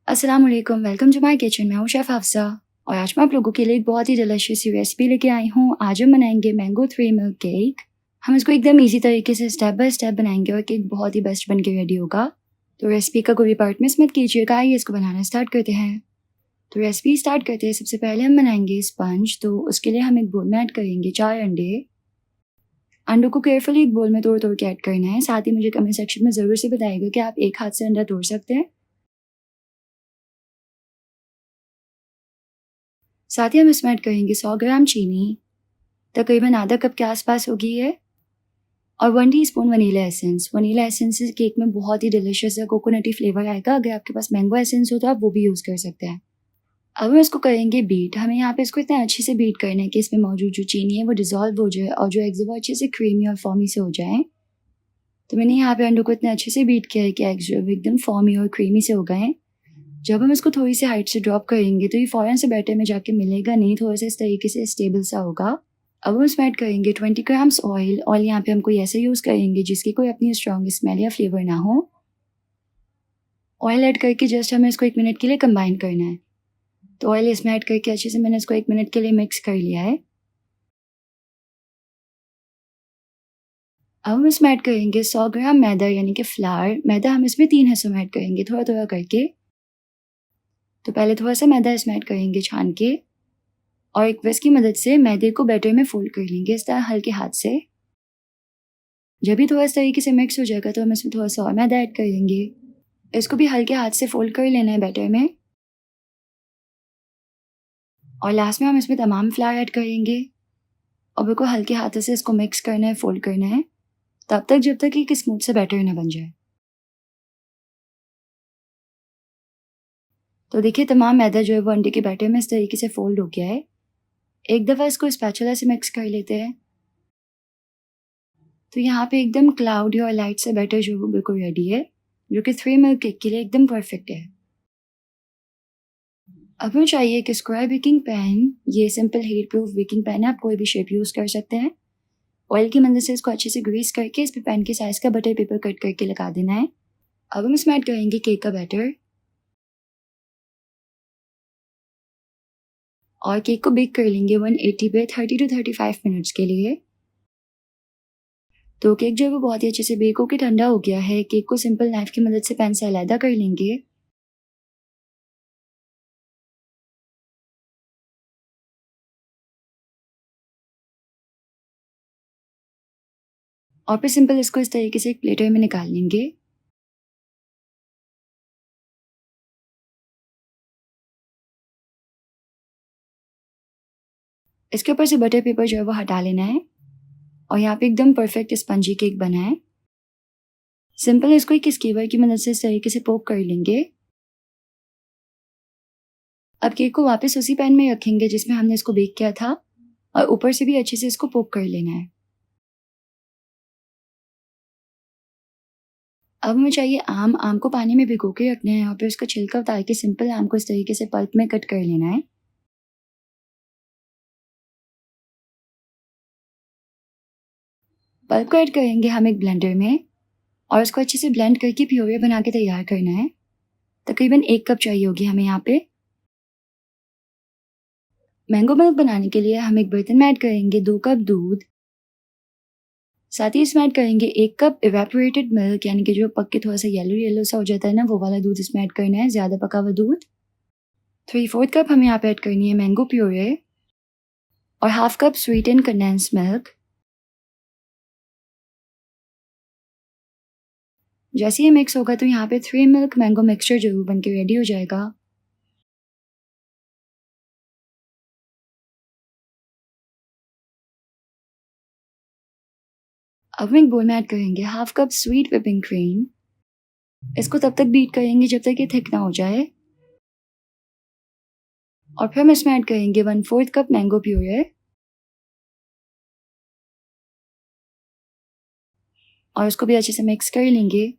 अस्सलाम वालेकुम, welcome to my kitchen. मैं हूँ शेफ़ हफ्सा और आज मैं आप लोगों के लिए एक बहुत ही डिलीशियस सी रेसिपी लेके आई हूँ। आज हम बनाएंगे मैंगो 3 मिल्क केक। हम इसको एकदम इजी तरीके से स्टेप बाय स्टेप बनाएंगे और केक बहुत ही बेस्ट बन के रेडी होगा। तो रेसिपी का कोई भी पार्ट मिस मत कीजिएगा। आइए इसको बनाना स्टार्ट करते हैं। तो रेसिपी स्टार्ट करते हैं। सबसे पहले हम बनाएंगे स्पंज। तो उसके लिए हम एक बोल में ऐड करेंगे 4 अंडे। अंडों को केयरफुली एक बोल में तोड़ तोड़ के ऐड करना है। साथ ही मुझे कमेंट सेक्शन में ज़रूर से बताइएगा कि आप एक हाथ से अंडा तोड़ सकते हैं। साथ ही हम इसमें ऐड करेंगे 100 ग्राम चीनी, तकरीबन आधा कप के आसपास होगी ये, और 1 teaspoon vanilla essence. Vanilla essence से केक में बहुत ही डिलीशियस या कोकोनटी फ्लेवर आएगा। अगर आपके पास मैंगो एसेंस हो तो आप वो भी यूज़ कर सकते हैं। अब हम इसको करेंगे बीट। हमें यहाँ पे इसको इतना अच्छे से बीट करना है कि इसमें मौजूद जो चीनी है वो डिज़ोल्व हो जाए और जो एग्स है वो अच्छे से क्रीमी और फॉर्मी से हो जाएँ। तो मैंने यहाँ पे अंडों को इतना अच्छे से बीट किया है कि एग्स जो है एकदम फॉर्मी और क्रीमी से हो गए हैं। जब हम इसको थोड़ी सी हाइट से ड्रॉप करेंगे तो ये फ़ौरन से बैटर में जाके मिलेगा नहीं, थोड़ा सा इस तरीके से स्टेबल सा होगा। अब हम इसमें ऐड करेंगे 20 ग्राम्स ऑयल। ऑयल यहाँ पे हम कोई ऐसे यूज़ करेंगे जिसकी कोई अपनी स्ट्रॉन्ग स्मेल या फ्लेवर ना हो। ऑयल ऐड करके जस्ट हमें इसको 1 मिनट के लिए कंबाइन करना है। तो ऑयल इसमें ऐड करके अच्छे से मैंने इसको 1 मिनट के लिए मिक्स कर लिया है। अब हम इसमें ऐड करेंगे 100 ग्राम मैदा यानी कि फ्लावर। मैदा हम इसमें 3 हिस्सों में ऐड करेंगे, थोड़ा थोड़ा करके। तो पहले थोड़ा सा मैदा इसमें ऐड करेंगे छान के और एक विस्क की मदद से मैदे को बैटर में फोल्ड कर लेंगे इस तरह हल्के हाथ से। जब भी थोड़ा इस तरीके से मिक्स हो जाएगा तो हम इसमें थोड़ा सा और मैदा ऐड कर देंगे। इसको भी हल्के हाथ से फोल्ड कर लेना है बैटर में। और लास्ट में हम इसमें तमाम फ्लावर ऐड करेंगे और बिल्कुल हल्के हाथों से इसको मिक्स करना है, फोल्ड करना है, तब तक जब तक एक स्मूथ से बैटर ना बन जाए। तो देखिए तमाम मैदा जो है वो अंडे के बैटर में इस तरीके से फोल्ड हो गया है। एक दफ़ा इसको स्पैचुला से मिक्स कर लेते हैं। तो यहाँ पे एकदम क्लाउडी और लाइट से बैटर जो है वो बिल्कुल रेडी है, जो कि 3 मिल्क केक के लिए एकदम परफेक्ट है। अब हमें चाहिए एक स्क्वायर बेकिंग पैन। ये simple heat proof baking pan है, आप कोई भी शेप यूज़ कर सकते हैं। ऑयल की मदद से इसको अच्छे से ग्रीस करके इस पे पैन के साइज़ का बटर पेपर कट करके लगा देना है। अब हम इसमें ऐड करेंगे केक का बैटर और केक को बेक कर लेंगे 180 पे 30 टू 35 मिनट्स के लिए। तो केक जो है वो बहुत ही अच्छे से बेक होके ठंडा हो गया है। केक को सिंपल नाइफ की मदद से पैन से अलहदा कर लेंगे। और फिर सिंपल इसको इस तरीके से एक प्लेटर में निकाल लेंगे। इसके ऊपर से बटर पेपर जो है वो हटा लेना है और यहाँ पे एकदम परफेक्ट स्पंजी केक बना है। सिंपल इसको एक स्कीवर की मदद से इस तरीके से पोक कर लेंगे। अब केक को वापस उसी पैन में रखेंगे जिसमें हमने इसको बेक किया था और ऊपर से भी अच्छे से इसको पोक कर लेना है। अब हमें चाहिए आम। आम को पानी में भिगो के रखना है और फिर उसका छिलका उतार के सिंपल आम को इस तरीके से पल्प में कट कर लेना है। पल्प को ऐड करेंगे हम एक ब्लेंडर में और उसको अच्छे से ब्लेंड करके प्योरी बना के तैयार करना है। तकरीबन 1 कप चाहिए होगी हमें यहाँ पे। मैंगो मिल्क बनाने के लिए हम एक बर्तन में ऐड करेंगे 2 कप दूध। साथ ही इसमें ऐड करेंगे 1 कप इवेपोरेटेड मिल्क यानी कि जो पक के थोड़ा सा येलो येलो सा हो जाता है ना, वो वाला दूध इसमें ऐड करना है, ज़्यादा पका हुआ दूध। 3/4 कप हमें यहाँ पे ऐड करनी है मैंगो प्योरे और half cup sweet and condense milk. जैसे ये मिक्स होगा तो यहाँ पे 3 मिल्क मैंगो मिक्सचर जरूर बन के रेडी हो जाएगा। अब हम एक बोल में ऐड करेंगे half cup sweet whipping cream. इसको तब तक बीट करेंगे जब तक ये थिक ना हो जाए। और फिर हम इसमें ऐड करेंगे 1/4 कप मैंगो प्यूरे और उसको भी अच्छे से मिक्स कर लेंगे।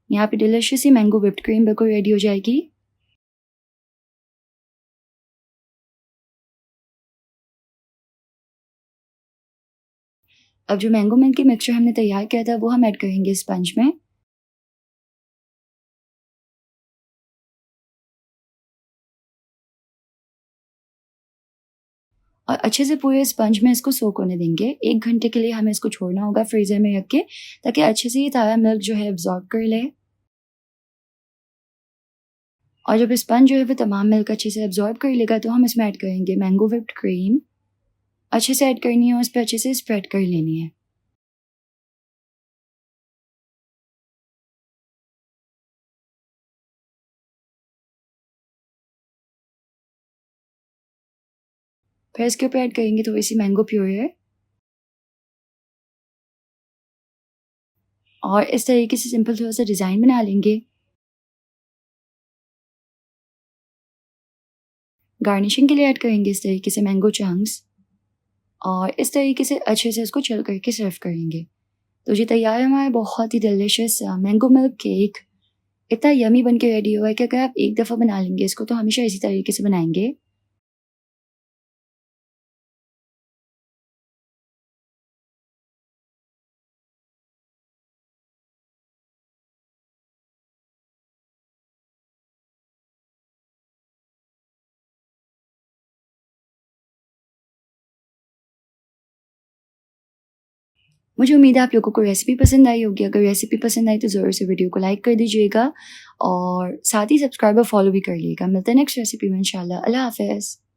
यहाँ पे डिलिशियस सी मैंगो व्हिप्ड क्रीम बिल्कुल रेडी हो जाएगी। अब जो मैंगो मिल्क की मिक्सचर हमने तैयार किया था वो हम ऐड करेंगे स्पंज में। और अच्छे से पूरे स्पंज में इसको सोक होने देंगे। 1 घंटे के लिए हमें इसको छोड़ना होगा फ्रीज़र में रख के, ताकि अच्छे से ये सारा मिल्क जो है एब्ज़ॉर्ब कर ले। और जब स्पंज जो है वो तमाम मिल्क अच्छे से एब्ज़ॉर्ब कर लेगा, तो हम इसमें ऐड करेंगे मैंगो व्हिप्ड क्रीम। अच्छे से ऐड करनी है और उस पे अच्छे से स्प्रेड कर लेनी है। फिर इसके ऊपर ऐड करेंगे थोड़ी-सी मैंगो प्यूरी और इस तरीके से सिंपल थोड़ा-सा डिज़ाइन बना लेंगे। गार्निशिंग के लिए ऐड करेंगे इस तरीके से मैंगो चंक्स और इस तरीके से अच्छे से इसको चिल करके सर्व करेंगे। तो जी तैयार है हमारा बहुत ही डिलिशियस मैंगो मिल्क केक। इतना यम्मी बन के रेडी हुआ है कि अगर आप एक दफ़ा बना लेंगे इसको, तो हमेशा इसी तरीके से बनाएँगे। मुझे उम्मीद है आप लोगों को रेसिपी पसंद आई होगी। अगर रेसिपी पसंद आई तो ज़रूर से वीडियो को लाइक कर दीजिएगा और साथ ही सब्सक्राइब और फॉलो भी कर लीजिएगा। मिलते हैं नेक्स्ट रेसिपी में इंशाल्लाह। अल्लाह हाफ़िज़।